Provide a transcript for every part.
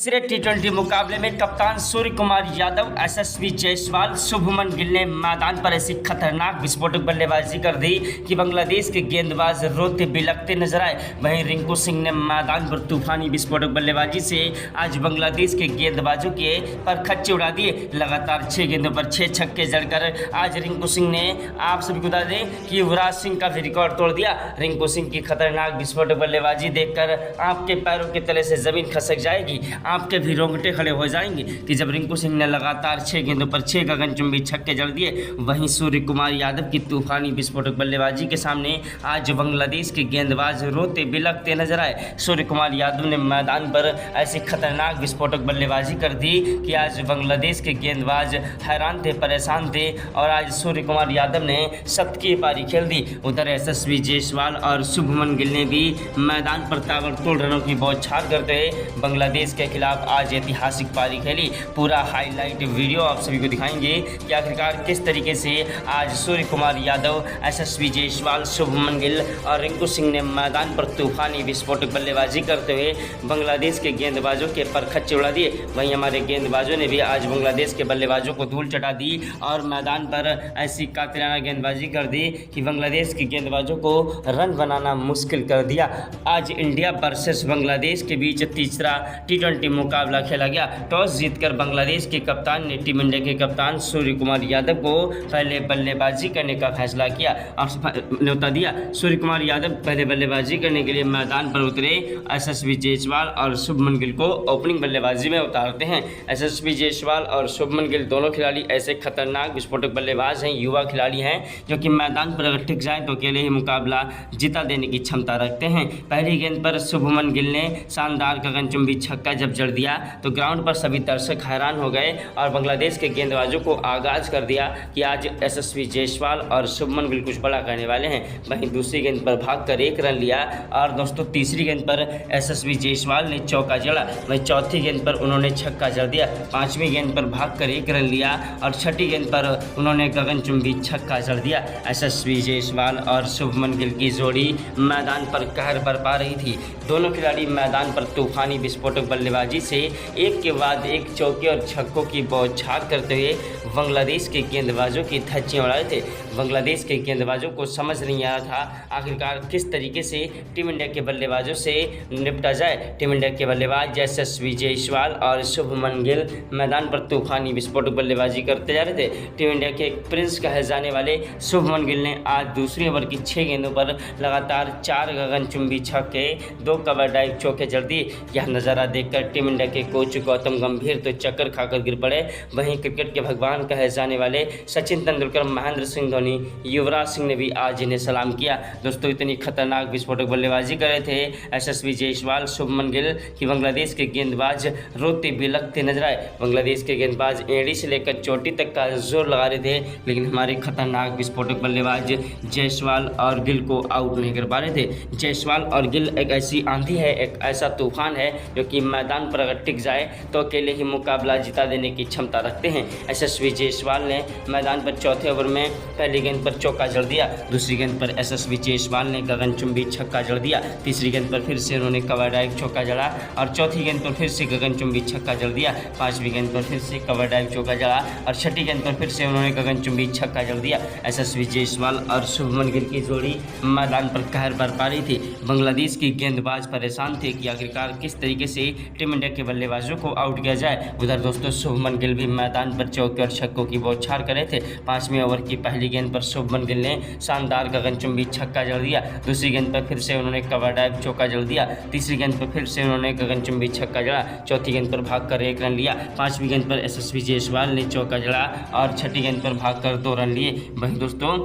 तीसरे टी20 मुकाबले में कप्तान सूर्य कुमार यादव, यशस्वी जायसवाल, शुभमन गिल ने मैदान पर ऐसी खतरनाक विस्फोटक बल्लेबाजी कर दी कि बांग्लादेश के गेंदबाज रोते बिलखते नजर आए। वहीं रिंकू सिंह ने मैदान पर तूफानी विस्फोटक बल्लेबाजी से आज बांग्लादेश के गेंदबाजों के पर खच्चे उड़ा दिए। लगातार 6 गेंदों पर 6 छक्के जड़कर आज रिंकू सिंह ने आप सभी को बता दें कि युवराज सिंह का भी रिकॉर्ड तोड़ दिया। रिंकू सिंह की खतरनाक विस्फोटक बल्लेबाजी देखकर आपके पैरों के तले से जमीन खसक जाएगी, आपके भी रोंगटे खड़े हो जाएंगे कि जब रिंकू सिंह ने लगातार 6 गेंदों पर 6 गगनचुंबी छक्के जड़ दिए। वहीं सूर्य कुमार यादव की तूफानी विस्फोटक बल्लेबाजी के सामने आज बांग्लादेश के गेंदबाज रोते बिलखते नजर आए। सूर्य कुमार यादव ने मैदान पर ऐसी खतरनाक विस्फोटक बल्लेबाजी कर दी कि आज बांग्लादेश के गेंदबाज हैरान थे, परेशान थे और आज सूर्य कुमार यादव ने शतकीय पारी खेल दी। उधर यशस्वी जायसवाल और शुभमन गिल ने भी मैदान पर ताबड़तोड़ रनों की बौछार करते हुए बांग्लादेश के खिलाफ आज ऐतिहासिक पारी खेली। पूरा हाईलाइट वीडियो आप सभी को दिखाएंगे कि आखिरकार किस तरीके से आज सूर्य कुमार यादव, यशस्वी जायसवाल, शुभमन गिल और रिंकू सिंह ने मैदान पर तूफानी विस्फोटक बल्लेबाजी करते हुए बांग्लादेश के गेंदबाजों के परखच्चे उड़ा दिए। वहीं हमारे गेंदबाजों ने भी आज बांग्लादेश के बल्लेबाजों को धूल चटा दी और मैदान पर ऐसी कातिलाना गेंदबाजी कर दी कि बांग्लादेश के गेंदबाजों को रन बनाना मुश्किल कर दिया। आज इंडिया वर्सेस बांग्लादेश के बीच तीसरा टी20 मुकाबला खेला गया। टॉस जीतकर बांग्लादेश के कप्तान ने टीम इंडिया के कप्तान सूर्य कुमार यादव को पहले बल्लेबाजी करने का फैसला किया और न्योता दिया। सूर्य कुमार यादव पहले बल्लेबाजी करने के लिए मैदान पर उतरे। यशस्वी जायसवाल और शुभमन गिल को ओपनिंग बल्लेबाजी में उतारते हैं। यशस्वी जायसवाल और शुभमन गिल दोनों खिलाड़ी ऐसे खतरनाक विस्फोटक बल्लेबाज हैं, युवा खिलाड़ी हैं जो कि मैदान पर अगर टिक जाए तो अकेले ही मुकाबला जिता देने की क्षमता रखते हैं। पहली गेंद पर शुभमन गिल ने शानदार गगनचुंबी छक्का जब जड़ दिया तो ग्राउंड पर सभी दर्शक हैरान हो गए और बांग्लादेश के गेंदबाजों को आगाज कर दिया कि आज यशस्वी जायसवाल और शुभमन गिल कुछ बड़ा करने वाले हैं। वहीं दूसरी गेंद पर भागकर 1 रन लिया और दोस्तों तीसरी गेंद पर यशस्वी जायसवाल ने चौका जड़ा। वहीं चौथी गेंद पर उन्होंने छक्का जड़ दिया। 5वीं गेंद पर भागकर 1 रन लिया और 6ठी गेंद पर उन्होंने गगनचुंबी छक्का जड़ दिया। यशस्वी जायसवाल और शुभमन गिल की जोड़ी मैदान पर कहर बरपा रही थी। दोनों खिलाड़ी मैदान पर तूफानी विस्फोटक बल्लेबाजी से एक के बाद एक चौके और छक्कों की बौछार करते हुए बांग्लादेश के गेंदबाजों की धज्जियां उड़ा रहे थे। बांग्लादेश के गेंदबाजों को समझ नहीं आ रहा था आखिरकार किस तरीके से टीम इंडिया के बल्लेबाजों से निपटा जाए। टीम इंडिया के बल्लेबाज यशस्वी जायसवाल और शुभमन गिल मैदान पर तूफानी विस्फोटक बल्लेबाजी करते जा रहे थे। टीम इंडिया के प्रिंस कहे जाने वाले शुभमन गिल ने आज दूसरी ओवर की 6 गेंदों पर लगातार 4 गगनचुंबी छक्के, 2 कवर ड्राइव चौके जड़ दिए। यह नज़ारा देखकर टीम इंडिया के कोच गौतम गंभीर तो चक्कर खाकर गिर पड़े। वहीं क्रिकेट के भगवान कहे जाने वाले सचिन तेंदुलकर, महेंद्र सिंह धोनी, युवराज सिंह ने भी आज इन्हें सलाम किया। दोस्तों इतनी खतरनाक विस्फोटक बल्लेबाजी कर रहे थे यशस्वी जायसवाल, शुभमन गिल कि बांग्लादेश के गेंदबाज रोते बिलखते नजर आए। बांग्लादेश के गेंदबाज एड़ी से लेकर चोटी तक का जोर लगा रहे थे लेकिन हमारे खतरनाक विस्फोटक बल्लेबाज जायसवाल और गिल को आउट नहीं कर पा रहे थे। जायसवाल और गिल एक ऐसी आंधी है, एक ऐसा तूफान है जो कि मैदान पर अगर टिक जाए तो अकेले ही मुकाबला जिता देने की क्षमता रखते हैं। यशस्वी जायसवाल ने मैदान पर चौथे ओवर में पहली गेंद पर चौका जड़ दिया। दूसरी गेंद पर यशस्वी जायसवाल ने गगनचुंबी छक्का जड़ दिया। तीसरी गेंद पर फिर से उन्होंने कवर ड्राइव चौका जड़ा और चौथी गेंद पर फिर से गगनचुंबी छक्का जड़ दिया। 5वीं गेंद पर फिर से कवर ड्राइव चौका जड़ा और 6ठी गेंद पर फिर से उन्होंने गगनचुंबी छक्का जड़ दिया। यशस्वी जायसवाल और शुभमन गिल की जोड़ी मैदान पर कहर बरपा रही थी। बांग्लादेश के गेंदबाज परेशान थे कि आखिरकार किस तरीके से टीम इंडिया के बल्लेबाजों को आउट किया जाए। उधर दोस्तों शुभमन गिल भी मैदान पर चौके और छक्कों की बौछार कर रहे थे। 5वें ओवर की पहली गेंद पर शुभमन गिल ने शानदार गगनचुंबी छक्का जड़ दिया। दूसरी गेंद पर फिर से उन्होंने कवर ड्राइव चौका जड़ दिया। तीसरी गेंद पर फिर से उन्होंने गगनचुंबी छक्का जड़ा। चौथी गेंद पर भागकर 1 रन लिया। 5वीं गेंद पर यशस्वी जायसवाल ने चौका जड़ा और 6ठी गेंद पर भागकर 2 रन लिए। वहीं दोस्तों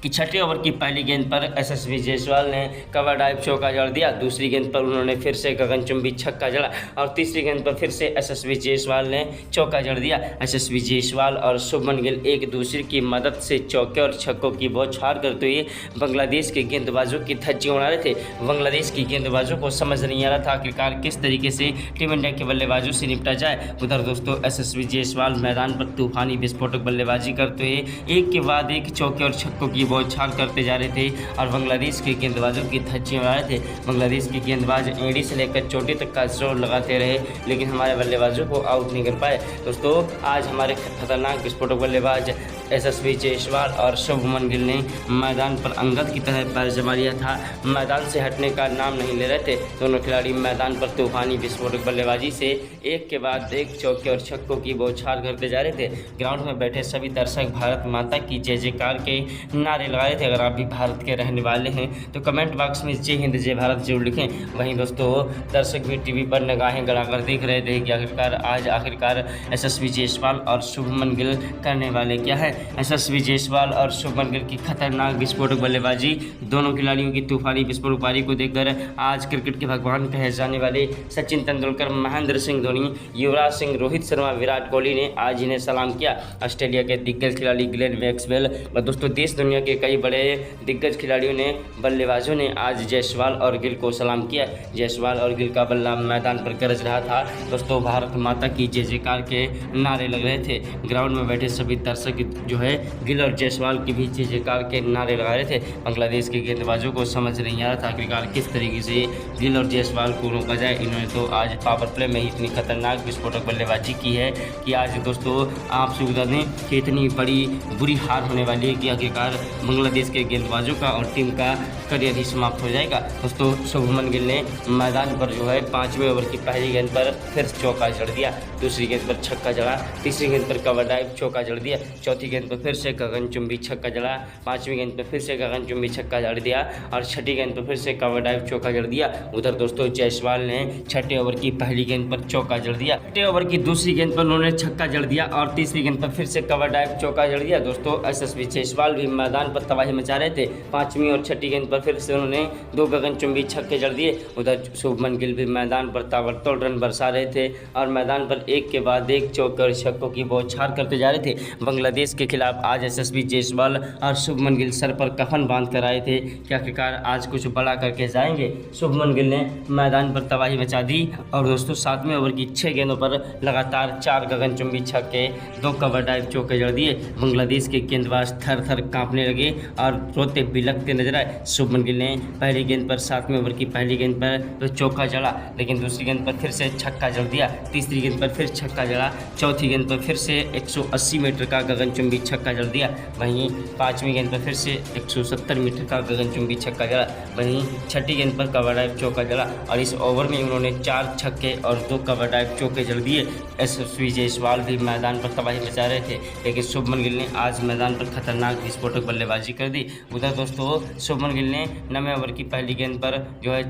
कि 6ठे ओवर की पहली गेंद पर यशस्वी जायसवाल ने कवर ड्राइव चौका जड़ दिया। दूसरी गेंद पर उन्होंने फिर से गगनचुंबी छक्का जड़ा और तीसरी गेंद पर फिर से यशस्वी जायसवाल ने चौका जड़ दिया। यशस्वी जायसवाल और शुभमन गिल एक दूसरे की मदद से चौके और छक्कों की बौछार करते हुए बांग्लादेश के गेंदबाजों की धज्जियां उड़ा रहे थे। बांग्लादेश की गेंदबाजों को समझ नहीं आ रहा था आखिरकार किस तरीके से टीम इंडिया के बल्लेबाजों से निपटा जाए। उधर दोस्तों यशस्वी जायसवाल मैदान पर तूफानी विस्फोटक बल्लेबाजी करते हुए एक के बाद एक चौके और छक्कों की बौछार करते जा रहे थे और बांग्लादेश के गेंदबाजों की धज्जियां उड़ा रहे थे। बांग्लादेश के गेंदबाज एड़ी से लेकर चोटी तक का जोर लगाते रहे, लेकिन हमारे बल्लेबाजों को आउट नहीं कर पाए। दोस्तों आज हमारे खतरनाक विस्फोटक बल्लेबाज यशस्वी जायसवाल और शुभमन गिल ने मैदान पर अंगद की तरह पैर जमा लिया था। मैदान से हटने का नाम नहीं ले रहे थे। दोनों खिलाड़ी मैदान पर तूफानी विस्फोटक बल्लेबाजी से एक के बाद एक चौके और छक्कों की बौछार करते जा रहे थे। ग्राउंड में बैठे सभी दर्शक भारत माता की जय जयकार के नारे लगा रहे थे। अगर आप भी भारत के रहने वाले हैं तो कमेंट बॉक्स में जय हिंद जय भारत जरूर लिखें। वहीं दोस्तों दर्शक भी टीवी पर निगाहें गड़ाकर देख रहे थे कि आखिरकार यशस्वी जायसवाल और शुभमन गिल करने वाले क्या है। यशस्वी जायसवाल और शुभमन गिल की खतरनाक विस्फोटक बल्लेबाजी, दोनों खिलाड़ियों की तूफानी विस्फोटक पारी को देखकर आज क्रिकेट के भगवान कहे जाने वाले सचिन तेंदुलकर, महेंद्र सिंह धोनी, युवराज सिंह, रोहित शर्मा, विराट कोहली ने आज इन्हें सलाम किया। ऑस्ट्रेलिया के दिग्गज खिलाड़ी ग्लेन मैक्सवेल व दोस्तों देश दुनिया के कई बड़े दिग्गज खिलाड़ियों ने, बल्लेबाजों ने आज जायसवाल और गिल को सलाम किया। जायसवाल और गिल का बल्ला मैदान पर गरज रहा था। दोस्तों भारत माता की जय जयकार के नारे लग रहे थे। ग्राउंड में बैठे सभी दर्शक जो है गिल और जायसवाल के बीच जय जयकार के नारे लगा रहे थे। बांग्लादेश के गेंदबाजों को समझ नहीं आ रहा था आखिरकार किस तरीके से गिल और जायसवाल को रोका जाए। इन्होंने तो आज पावर प्ले में ही इतनी खतरनाक विस्फोटक बल्लेबाजी की है कि आज दोस्तों आपसे बता दें कि इतनी बड़ी बुरी हार होने वाली है कि आखिरकार बांग्लादेश के गेंदबाजों का और टीम का करियर ही समाप्त हो जाएगा। दोस्तों शुभमन गिल ने मैदान पर जो है 5वें ओवर की पहली गेंद पर फिर चौका जड़ दिया, दूसरी गेंद पर छक्का जड़ा, तीसरी गेंद पर कवर ड्राइव चौका जड़ दिया, चौथी गेंद पर फिर से गगनचुंबी छक्का जड़ा, पांचवी गेंद पर फिर से गगनचुंबी छक्का जड़ दिया और छठी गेंद पर फिर से कवर ड्राइव चौका जड़ दिया। उधर दोस्तों जायसवाल ने छठे ओवर की पहली गेंद पर चौका जड़ दिया, छठे ओवर की दूसरी गेंद पर उन्होंने छक्का जड़ दिया और तीसरी गेंद पर फिर से कवर ड्राइव चौका जड़ दिया। दोस्तों यशस्वी जायसवाल भी मैदान पर तबाही मचा रहे थे। पांचवी और छठी गेंद पर फिर से उन्होंने 2 गगनचुंबी छक्के जड़ दिए। उधर शुभमन गिल भी मैदान पर ताबड़तोड़ रन बरसा रहे थे और मैदान पर एक के बाद एक चौके और छक्कों की बौछार करते जा रहे थे। बांग्लादेश के खिलाफ आज यशस्वी जायसवाल और शुभमन गिल सर पर कफन बांध कर आए थे कि आखिरकार आज कुछ बड़ा करके जाएंगे। शुभमन गिल ने मैदान पर तबाही मचा दी और दोस्तों 7वें ओवर की 6 गेंदों पर लगातार 4 गगनचुंबी छक्के, 2 कवर ड्राइव चौके जड़ दिए। बांग्लादेश के गेंदबाज थर थर कांपने लगे और रोते बिलखते नजर आए। शुभमन गिल ने पहली गेंद पर 7वें ओवर की पहली गेंद पर तो चौका जड़ा, लेकिन दूसरी गेंद पर फिर से छक्का जड़ दिया, तीसरी गेंद पर फिर छक्का जड़ा, चौथी गेंद पर फिर से 180 मीटर का गगनचुंबी छक्का जड़ दिया। वहीं 5वीं गेंद पर फिर से 170 मीटर का गगनचुंबी छक्का जड़ा। वहीं छठी गेंद पर कवर ड्राइव चौका जड़ा और इस ओवर में उन्होंने 4 छक्के और 2 कवर ड्राइव चौके जड़ दिए। यशस्वी जायसवाल भी मैदान पर तबाही मचा रहे थे, लेकिन शुभमन गिल ने आज मैदान पर खतरनाक विस्फोटक बल्लेबाजी कर दी। उधर दोस्तों शुभमन गिल ने 9वें ओवर की पहली गेंद पर जो है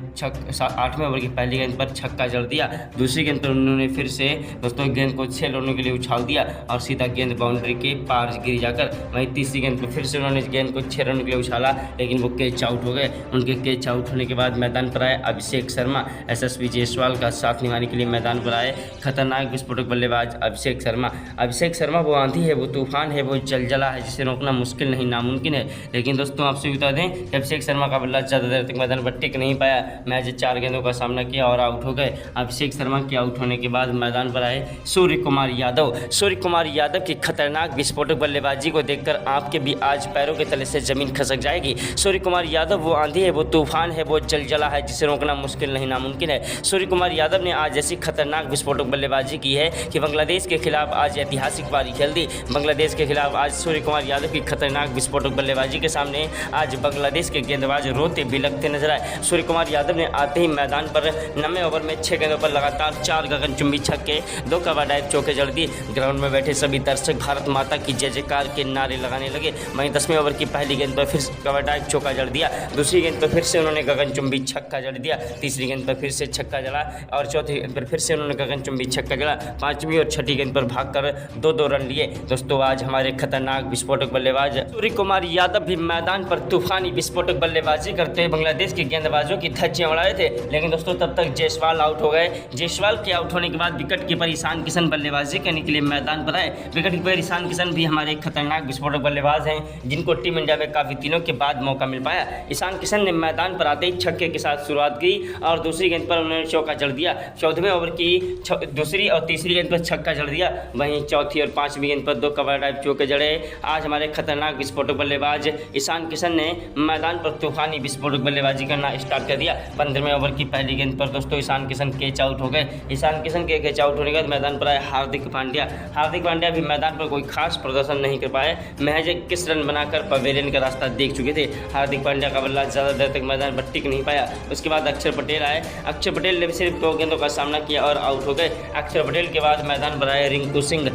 8वें ओवर की पहली गेंद पर छक्का जड़ दिया। दूसरी गेंद पर उन्होंने फिर से दोस्तों गेंद को 6 रनों के लिए उछाल दिया और सीधा गेंद बाउंड्री के पार गिर जाकर। वहीं तीसरी गेंद पर फिर से उन्होंने गेंद को 6 रनों के लिए उछाला, लेकिन वो कैच आउट हो गए। उनके कैच आउट होने के बाद मैदान पर आए अभिषेक शर्मा। यशस्वी जायसवाल का साथ निभाने के लिए मैदान पर आए खतरनाक विस्फोटक बल्लेबाज अभिषेक शर्मा। अभिषेक शर्मा वो आंधी है, वो तूफान है, वो जलजला है जिसे रोकना मुश्किल नहीं नामुमकिन है। लेकिन दोस्तों आपसे बता दें कि अभिषेक शर्मा का बल्ला ज़्यादा देर तक मैदान पर टिक नहीं पाया। मैच 4 गेंदों का सामना किया और आउट हो गए। अभिषेक शर्मा के आउट होने के बाद मैदान पर आए सूर्य कुमार यादव। सूर्य कुमार यादव की खतरनाक विस्फोटक बल्लेबाजी को देखकर आपके भी आज पैरों के तले से जमीन खसक जाएगी। सूर्य कुमार यादव वो आंधी है, वो तूफान है, वो जलजला है जिसे रोकना मुश्किल नहीं नामुमकिन है। सूर्य कुमार यादव ने आज ऐसी खतरनाक विस्फोटक बल्लेबाजी की है कि बांग्लादेश के खिलाफ आज ऐतिहासिक पारी खेल दी। बांग्लादेश के खिलाफ आज सूर्य कुमार यादव की खतरनाक विस्फोटक बल्लेबाजी के सामने आज बांग्लादेश के गेंदबाज रोते बिलखते नजर आए। सूर्य कुमार यादव ने आते ही मैदान पर 9वें ओवर में 6 गेंदों पर लगातार 4 गगनचुंबी छक्के, 2 कवर ड्राइव चौके जड़ दिए। ग्राउंड में बैठे सभी दर्शक भारत माता की जय जयकार के नारे लगाने लगे। वहीं 10वें ओवर की पहली गेंद पर फिर कवर ड्राइव चौका जड़ दिया, दूसरी गेंद पर फिर से उन्होंने गगनचुंबी छक्का जड़ दिया, तीसरी गेंद पर फिर से छक्का जड़ा और चौथी गेंद पर फिर से उन्होंने गगनचुंबी छक्का जड़ा। 5वीं और छठी गेंद पर भागकर 2-2 रन लिए। दोस्तों आज हमारे खतरनाक विस्फोटक बल्लेबाज सूर्य कुमार यादव भी मैदान पर तूफानी विस्फोटक बल्लेबाजी करते हुए बांग्लादेश के गेंदबाजों की धज्जियां उड़ा रहे थे, लेकिन दोस्तों तब तक जायसवाल आउट हो गए। जायसवाल के आउट होने के बाद विकेट कीपर ईशान किशन बल्लेबाजी करने के लिए मैदान पर आए। विकेट कीपर ईशान किशन भी हमारे खतरनाक विस्फोटक बल्लेबाज हैं, जिनको टीम इंडिया में काफ़ी दिनों के बाद मौका मिल पाया। ईशान किशन ने मैदान पर आते ही छक्के के साथ शुरुआत की और दूसरी गेंद पर उन्होंने चौका जड़ दिया। 14वें ओवर की दूसरी और तीसरी गेंद पर छक्का जड़ दिया। वहीं चौथी और पांचवीं गेंद पर 2 कवर ड्राइव चौके जड़े। आज हमारे खतरनाक विस्फोटक बल्लेबाज ईशान किशन ने मैदान पर तूफानी विस्फोटक बल्लेबाजी करना स्टार्ट कर दिया। 15वें ओवर की पहली गेंद पर दोस्तों ईशान किशन कैच आउट हो गए। ईशान किशन के कैच आउट होने के बाद मैदान पर आए हार्दिक पांड्या भी मैदान पर कोई खास प्रदर्शन नहीं कर पाए। महज 21 रन बनाकर पवेलियन का रास्ता देख चुके थे। हार्दिक पांड्या का बल्ला ज़्यादा देर तक मैदान पर टिक नहीं पाया। उसके बाद अक्षर पटेल आए। अक्षर पटेल ने भी सिर्फ 2 गेंदों का सामना किया और आउट हो गए। अक्षर पटेल के बाद मैदान पर आए रिंकू सिंह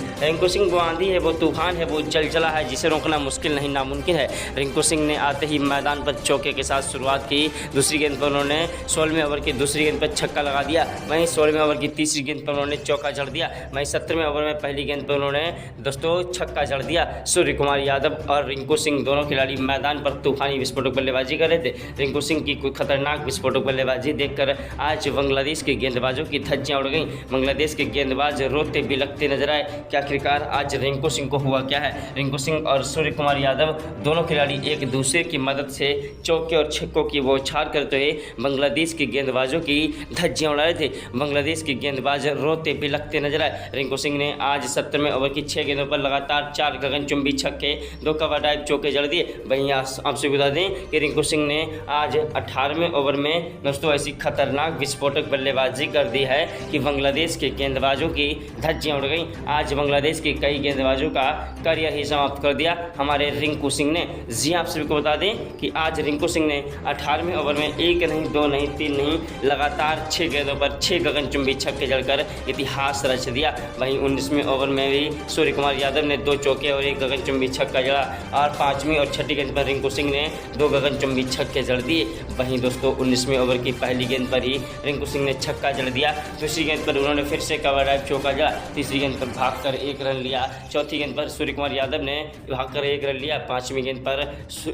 वो आंधी है, वो तूफान है, वो चलचला है जिसे रोकना मुश्किल नहीं नामुमकिन है। रिंकू सिंह ने आते ही मैदान पर चौके के साथ शुरुआत की। दूसरी गेंद पर उन्होंने 16वें ओवर की दूसरी गेंद पर छक्का लगा दिया। वहीं 16वें ओवर की तीसरी गेंद पर उन्होंने चौका जड़ दिया। वहीं 17वें ओवर में पहली गेंद पर उन्होंने दोस्तों छक्का जड़ दिया। सूर्य कुमार यादव और रिंकू सिंह दोनों खिलाड़ी मैदान पर तूफानी विस्फोटक बल्लेबाजी कर रहे थे। रिंकू सिंह की खतरनाक विस्फोटक बल्लेबाजी देखकर आज बांग्लादेश के गेंदबाजों की धज्जियां उड़ गईं। बांग्लादेश के गेंदबाज रोते बिलखते नजर आए कि आखिरकार आज रिंकू सिंह को हुआ क्या है। रिंकू सिंह और सूर्य कुमार यादव दोनों खिलाड़ी एक दूसरे की मदद से चौके और छक्कों की बौछार करते हुए बांग्लादेश के गेंदबाजों की धज्जियां उड़ा रहे थे। बांग्लादेश के गेंदबाज रोते बिलखते नजर आए। रिंकू सिंह ने आज 17वें ओवर की 6 गेंदों पर लगातार 4 गगनचुंबी छक्के, 2 कवर ड्राइव चौके जड़ दिए। वहीं आपसे बता दें कि रिंकू सिंह ने आज 18वें ओवर में दोस्तों ऐसी खतरनाक विस्फोटक बल्लेबाजी कर दी है कि बांग्लादेश के गेंदबाजों की धज्जियां उड़ गईं। आज बांग्लादेश के कई गेंदबाजों का करियर ही समाप्त कर दिया हमारे रिंकू सिंह ने। जी आप सभी को बता दें कि आज रिंकू सिंह ने 18वें ओवर में 1 नहीं, 2 नहीं, 3 नहीं, लगातार 6 गेंदों पर 6 गगनचुंबी छक्के जड़कर इतिहास रच दिया। वहीं 19वें ओवर में भी सूर्य कुमार यादव ने 2 चौके और 1 गगनचुंबी छक्का जड़ा और 5वीं और 6ठी गेंद पर रिंकू सिंह ने 2 गगनचुंबी छक्के जड़ दिए। वहीं दोस्तों 19वें ओवर की पहली गेंद पर ही रिंकू सिंह ने छक्का जड़ दिया। दूसरी गेंद पर उन्होंने फिर से कवर ड्राइव चौका जड़ा। तीसरी गेंद पर भागकर 1 रन लिया। चौथी गेंद पर सूर्य कुमार यादव ने भागकर 1 रन लिया। 5वीं गेंद पर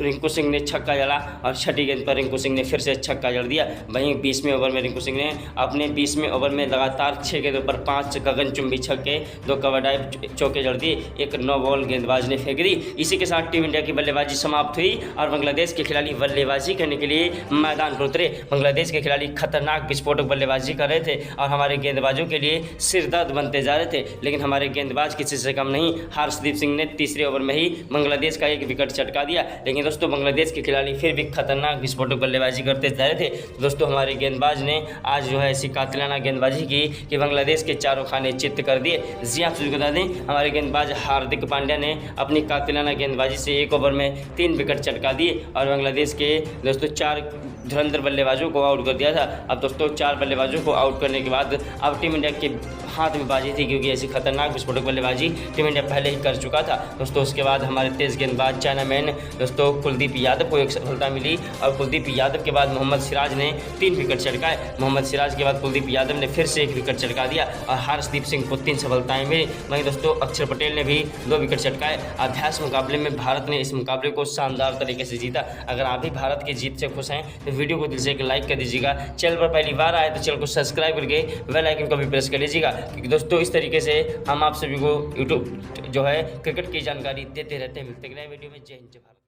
रिंकू सिंह ने छक्का जड़ा और 6ठी गेंद पर रिंकू सिंह ने फिर से छक्का जड़ दिया। वहीं 20वें ओवर में रिंकू सिंह ने अपने 20वें ओवर में लगातार 6 गेंदों पर 5 गगनचुंबी छक्के, 2 कवर ड्राइव चौके जड़ दिए। एक 9 बॉल गेंदबाज ने फेंक दी। इसी के साथ टीम इंडिया की बल्लेबाजी समाप्त हुई और बांग्लादेश के खिलाड़ी बल्लेबाजी करने के लिए मैदान पर उतरे। बांग्लादेश के खिलाड़ी खतरनाक विस्फोटक बल्लेबाजी कर रहे थे और हमारे गेंदबाजों के लिए सिरदर्द बनते जा रहे थे, लेकिन हमारे गेंदबाज किसी से कम नहीं। हर्षदीप सिंह ने तीसरे ओवर में ही बांग्लादेश का 1 विकेट चटका दिया। लेकिन दोस्तों बांग्लादेश के खिलाड़ी फिर भी खतरनाक विस्फोटक बल्लेबाजी करते जा रहे थे। दोस्तों हमारे गेंदबाज ने आज जो है ऐसी कातिलाना गेंदबाजी की कि बांग्लादेश के चारों खाने चित्त कर दिए। जी आप सभी बता दें हमारे गेंदबाज हार्दिक पांड्या ने अपनी कातिलाना गेंदबाजी से 1 ओवर में 3 विकेट चटका दिए और बांग्लादेश के दोस्तों 4 धुरंधर बल्लेबाजों को आउट कर दिया था। अब दोस्तों 4 बल्लेबाजों को आउट करने के बाद अब टीम इंडिया के हाथ में बाजी थी, क्योंकि ऐसी खतरनाक विस्फोटक बल्लेबाजी टीम इंडिया पहले ही कर चुका था। दोस्तों उसके बाद हमारे तेज गेंदबाज चाइनामैन दोस्तों कुलदीप यादव को एक सफलता मिली और कुलदीप यादव के बाद मोहम्मद सिराज ने 3 विकेट चटकाए। मोहम्मद सिराज के बाद कुलदीप यादव ने फिर से 1 विकेट चटका दिया और हर्षदीप सिंह को 3 सफलताएं मिली। वहीं दोस्तों अक्षर पटेल ने भी 2 विकेट चटकाए। अभ्यास मुकाबले में भारत ने इस मुकाबले को शानदार तरीके से जीता। अगर आप भी भारत की जीत से खुश हैं तो वीडियो को दिल से एक लाइक कर दीजिएगा। चैनल पर पहली बार आए तो चैनल को सब्सक्राइब करके बेल आइकन को भी प्रेस कर लीजिएगा, क्योंकि दोस्तों इस तरीके से हम आप सभी को यूट्यूब जो है क्रिकेट की जानकारी देते रहते हैं। मिलते हैं नए वीडियो में। जय हिंद जय भारत।